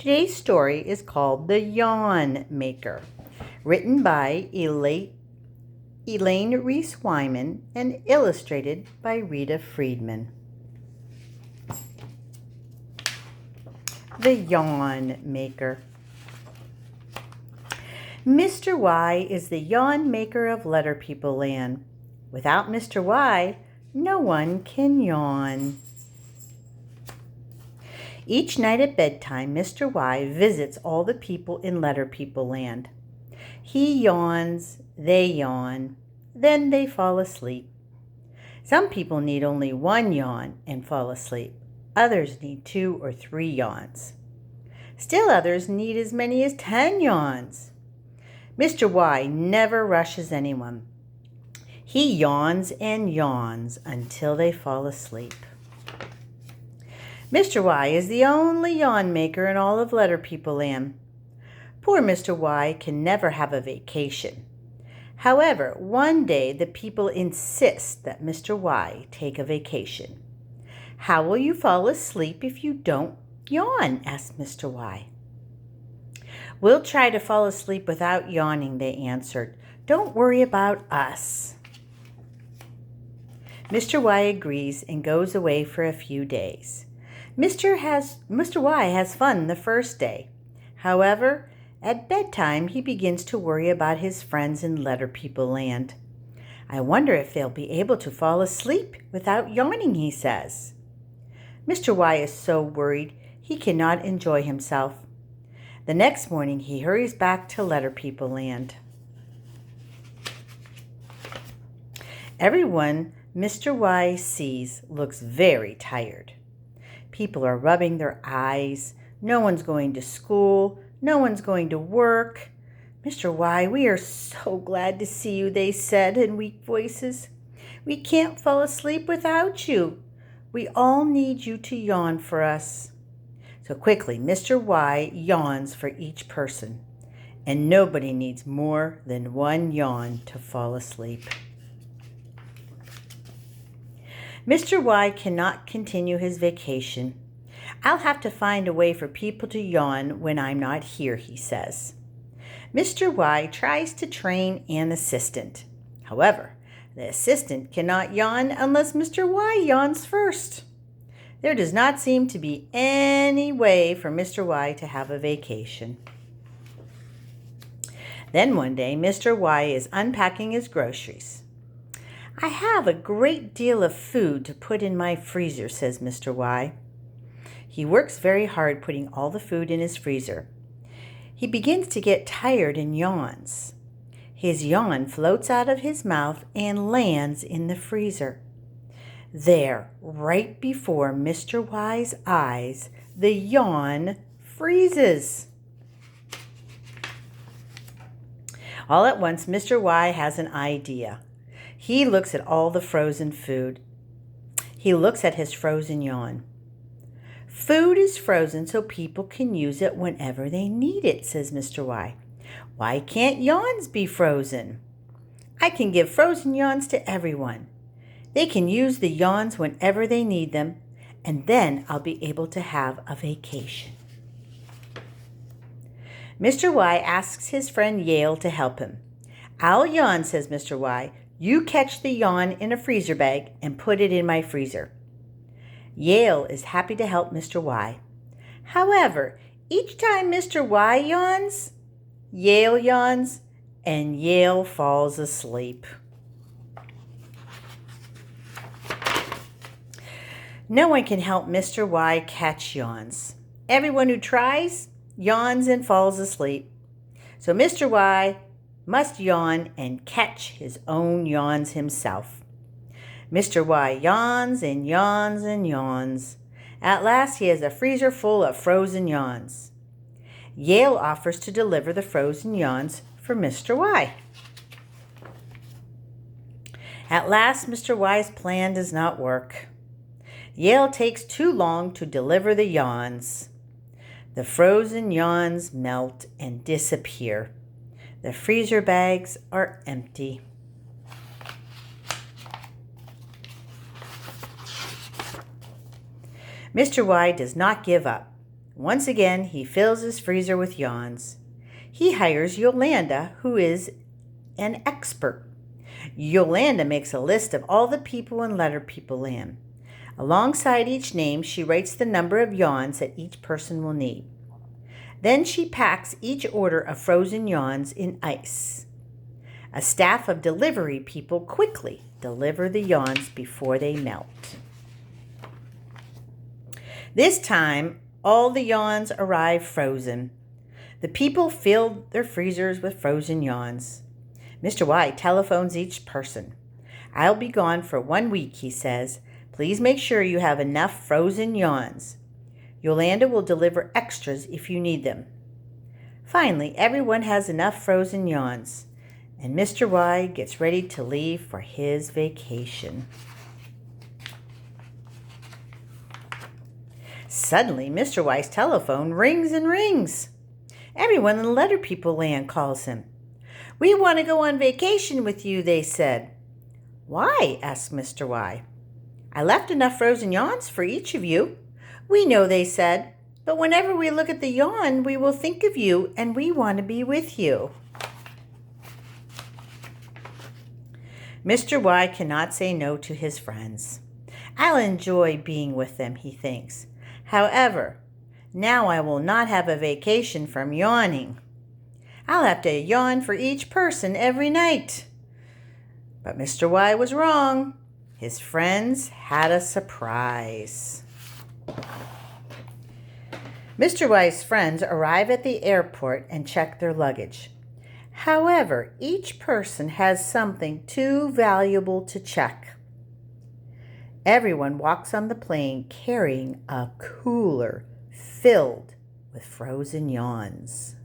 Today's story is called The Yawn Maker, written by Elaine Reese Wyman and illustrated by Rita Friedman. The Yawn Maker. Mr. Y is the yawn maker of Letter People Land. Without Mr. Y, no one can yawn. Each night at bedtime, Mr. Y visits all the people in Letter People Land. He yawns, they yawn, then they fall asleep. Some people need only one yawn and fall asleep. Others need 2 or 3 yawns. Still others need as many as 10 yawns. Mr. Y never rushes anyone. He yawns and yawns until they fall asleep. Mr. Y is the only yawn maker in all of Letter People Land. Poor Mr. Y can never have a vacation. However, one day the people insist that Mr. Y take a vacation. "How will you fall asleep if you don't yawn?" asked Mr. Y. "We'll try to fall asleep without yawning," they answered. "Don't worry about us." Mr. Y agrees and goes away for a few days. Mr. Y has fun the first day. However, at bedtime, he begins to worry about his friends in Letter People Land. "I wonder if they'll be able to fall asleep without yawning," he says. Mr. Y is so worried he cannot enjoy himself. The next morning, he hurries back to Letter People Land. Everyone Mr. Y sees looks very tired. People are rubbing their eyes. No one's going to school. No one's going to work. "Mr. Y, we are so glad to see you," they said in weak voices. "We can't fall asleep without you. We all need you to yawn for us." So quickly, Mr. Y yawns for each person, and nobody needs more than one yawn to fall asleep. Mr. Y cannot continue his vacation. "I'll have to find a way for people to yawn when I'm not here," he says. Mr. Y tries to train an assistant. However, the assistant cannot yawn unless Mr. Y yawns first. There does not seem to be any way for Mr. Y to have a vacation. Then one day, Mr. Y is unpacking his groceries. "I have a great deal of food to put in my freezer," says Mr. Y. He works very hard putting all the food in his freezer. He begins to get tired and yawns. His yawn floats out of his mouth and lands in the freezer. There, right before Mr. Y's eyes, the yawn freezes. All at once, Mr. Y has an idea. He looks at all the frozen food. He looks at his frozen yawn. "Food is frozen so people can use it whenever they need it," says Mr. Y. "Why can't yawns be frozen? I can give frozen yawns to everyone. They can use the yawns whenever they need them, and then I'll be able to have a vacation." Mr. Y asks his friend Yale to help him. "I'll yawn," says Mr. Y. "You catch the yawn in a freezer bag and put it in my freezer." Yale is happy to help Mr. Y. However, each time Mr. Y yawns, Yale yawns, and Yale falls asleep. No one can help Mr. Y catch yawns. Everyone who tries yawns and falls asleep. So Mr. Y must yawn and catch his own yawns himself. Mr. Y yawns and yawns and yawns. At last he has a freezer full of frozen yawns. Yale offers to deliver the frozen yawns for Mr. Y. At last, Mr. Y's plan does not work. Yale takes too long to deliver the yawns. The frozen yawns melt and disappear. The freezer bags are empty. Mr. Y does not give up. Once again, he fills his freezer with yawns. He hires Yolanda, who is an expert. Yolanda makes a list of all the people in Letter People Land. Alongside each name, she writes the number of yawns that each person will need. Then she packs each order of frozen yawns in ice. A staff of delivery people quickly deliver the yawns before they melt. This time, all the yawns arrive frozen. The people fill their freezers with frozen yawns. Mr. Y telephones each person. "I'll be gone for 1 week," he says. "Please make sure you have enough frozen yawns. Yolanda will deliver extras if you need them." Finally, everyone has enough frozen yawns, and Mr. Y gets ready to leave for his vacation. Suddenly, Mr. Y's telephone rings and rings. Everyone in Letter People Land calls him. "We want to go on vacation with you," they said. "Why?" asked Mr. Y. "I left enough frozen yawns for each of you." "We know," they said, "but whenever we look at the yawn, we will think of you, and we want to be with you." Mr. Y cannot say no to his friends. "I'll enjoy being with them," he thinks. "However, now I will not have a vacation from yawning. I'll have to yawn for each person every night." But Mr. Y was wrong. His friends had a surprise. Mr. Y's friends arrive at the airport and check their luggage. However, each person has something too valuable to check. Everyone walks on the plane carrying a cooler filled with frozen yawns.